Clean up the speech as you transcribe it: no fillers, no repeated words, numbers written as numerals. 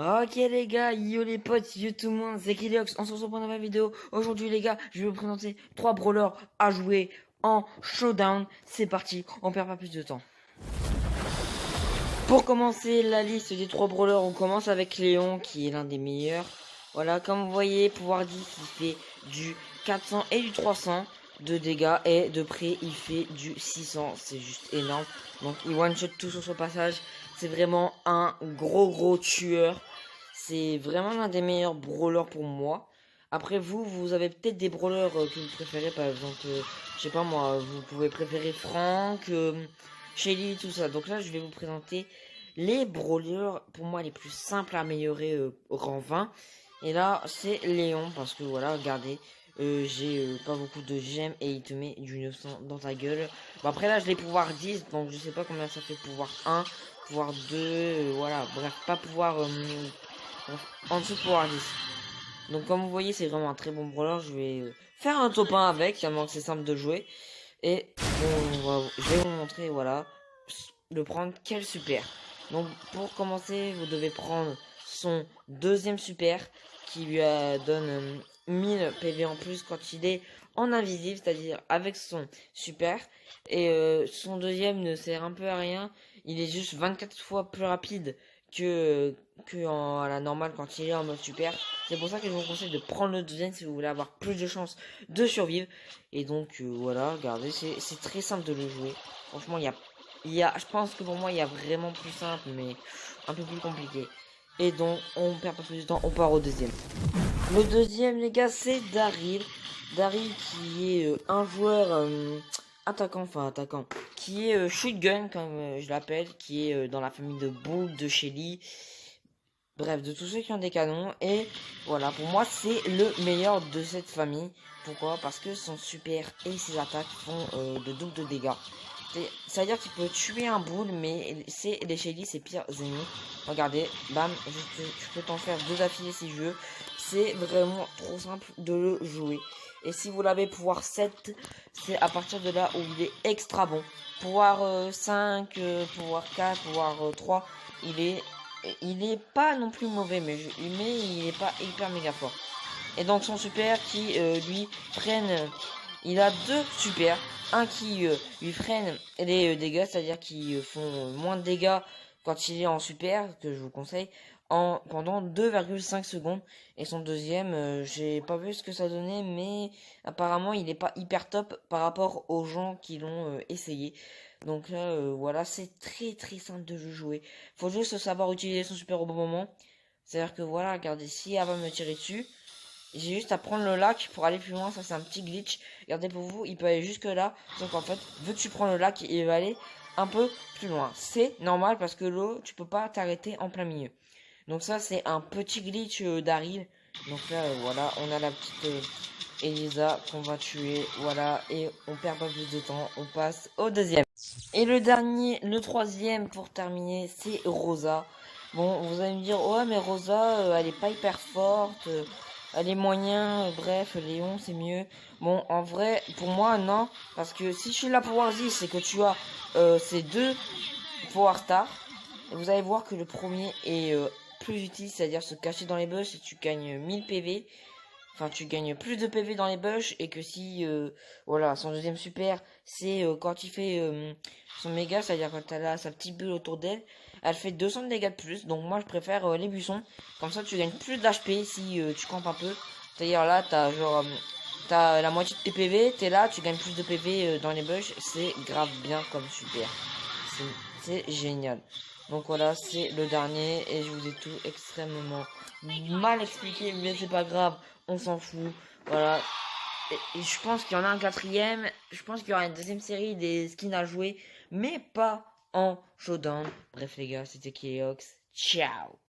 Ok les gars, yo les potes, yo tout le monde, c'est Kiliox, on se retrouve pour une nouvelle vidéo. Aujourd'hui les gars, je vais vous présenter 3 brawlers à jouer en showdown. C'est parti, on perd pas plus de temps. Pour commencer la liste des 3 brawlers, on commence avec Léon qui est l'un des meilleurs. Voilà, comme vous voyez, pouvoir 10 il fait du 400 et du 300 de dégâts et de près il fait du 600, c'est juste énorme. Donc il one shot tout sur son passage, c'est vraiment un gros tueur. C'est vraiment l'un des meilleurs brawlers pour moi. Après vous avez peut-être des brawlers que vous préférez, par exemple, je sais pas moi, vous pouvez préférer Frank, Shelly, tout ça. Donc là je vais vous présenter les brawlers pour moi les plus simples à améliorer au rang 20. Et là c'est Léon parce que voilà, regardez, j'ai pas beaucoup de gemmes et il te met du 900 dans ta gueule. Bon, après là je l'ai pouvoir 10, donc je sais pas combien ça fait pouvoir 1, pouvoir 2, voilà, bref, pas pouvoir en dessous de pouvoir 10. Donc comme vous voyez c'est vraiment un très bon brawler. Je vais faire un top 1 avec, tellement que c'est simple de jouer. Et je vais vous montrer, voilà, de prendre quel super. Donc pour commencer vous devez prendre son deuxième super qui lui donne 1000 PV en plus quand il est en invisible, c'est-à-dire avec son super. Et son deuxième ne sert un peu à rien, il est juste 24 fois plus rapide à la normale quand il est en mode super. C'est pour ça que je vous conseille de prendre le deuxième si vous voulez avoir plus de chances de survivre. Et donc voilà, regardez, c'est très simple de le jouer. Franchement, je pense que pour moi, il y a vraiment plus simple, mais un peu plus compliqué. Et donc, on perd pas plus de temps, on part au deuxième. Le deuxième, les gars, c'est Daryl. Daryl qui est un joueur attaquant, qui est shotgun, comme je l'appelle, qui est dans la famille de Bull, de Shelly. Bref, de tous ceux qui ont des canons. Et voilà, pour moi, c'est le meilleur de cette famille. Pourquoi? Parce que son super et ses attaques font de double de dégâts. C'est-à-dire qu'il peut tuer un boule, mais les Shelly, c'est pires ennemis. Regardez, bam, je peux t'en faire 2 affilés si je veux. C'est vraiment trop simple de le jouer. Et si vous l'avez pouvoir 7, c'est à partir de là où il est extra bon. Pouvoir 5, pouvoir 4, pouvoir 3, il est pas non plus mauvais, mais il est pas hyper méga fort. Et donc son super qui lui freine, il a 2 super, un qui lui freine les dégâts, c'est-à-dire qui font moins de dégâts quand il est en super, que je vous conseille, pendant 2,5 secondes. Et son deuxième, j'ai pas vu ce que ça donnait, mais apparemment il est pas hyper top par rapport aux gens qui l'ont essayé. Donc là, voilà, c'est très simple de le jouer. Faut juste savoir utiliser son super au bon moment. C'est-à-dire que voilà, regardez, si elle va me tirer dessus, j'ai juste à prendre le lac pour aller plus loin. Ça, c'est un petit glitch. Regardez pour vous, il peut aller jusque là. Donc en fait, vu que tu prends le lac, il va aller un peu plus loin. C'est normal parce que l'eau, tu peux pas t'arrêter en plein milieu. Donc ça, c'est un petit glitch d'Aril. Donc là, voilà, on a la petite Elisa qu'on va tuer. Voilà, et on perd pas plus de temps. On passe au deuxième. Et le dernier, le troisième pour terminer, c'est Rosa. Bon, vous allez me dire, ouais, mais Rosa, elle est pas hyper forte, elle est moyen, bref, Léon, c'est mieux. Bon, en vrai, pour moi, non, parce que si je suis là pour Warzy, c'est que tu as ces 2 Power Stars. Et vous allez voir que le premier est plus utile, c'est-à-dire se cacher dans les bush et tu gagnes 1000 PV. Enfin, tu gagnes plus de PV dans les bush et que si, voilà, son deuxième super, c'est quand il fait son méga, c'est-à-dire quand elle a sa petite bulle autour d'elle, elle fait 200 de dégâts de plus. Donc moi, je préfère les buissons. Comme ça, tu gagnes plus d'HP si tu campes un peu. C'est-à-dire là, t'as genre, t'as la moitié de tes PV, t'es là, tu gagnes plus de PV dans les bush. C'est grave bien comme super. C'est génial. Donc voilà, c'est le dernier et je vous ai tout extrêmement mal expliqué, mais c'est pas grave, on s'en fout. Voilà. Et je pense qu'il y en a un quatrième, je pense qu'il y aura une deuxième série des skins à jouer, mais pas en showdown. Bref les gars, c'était Kiox. Ciao.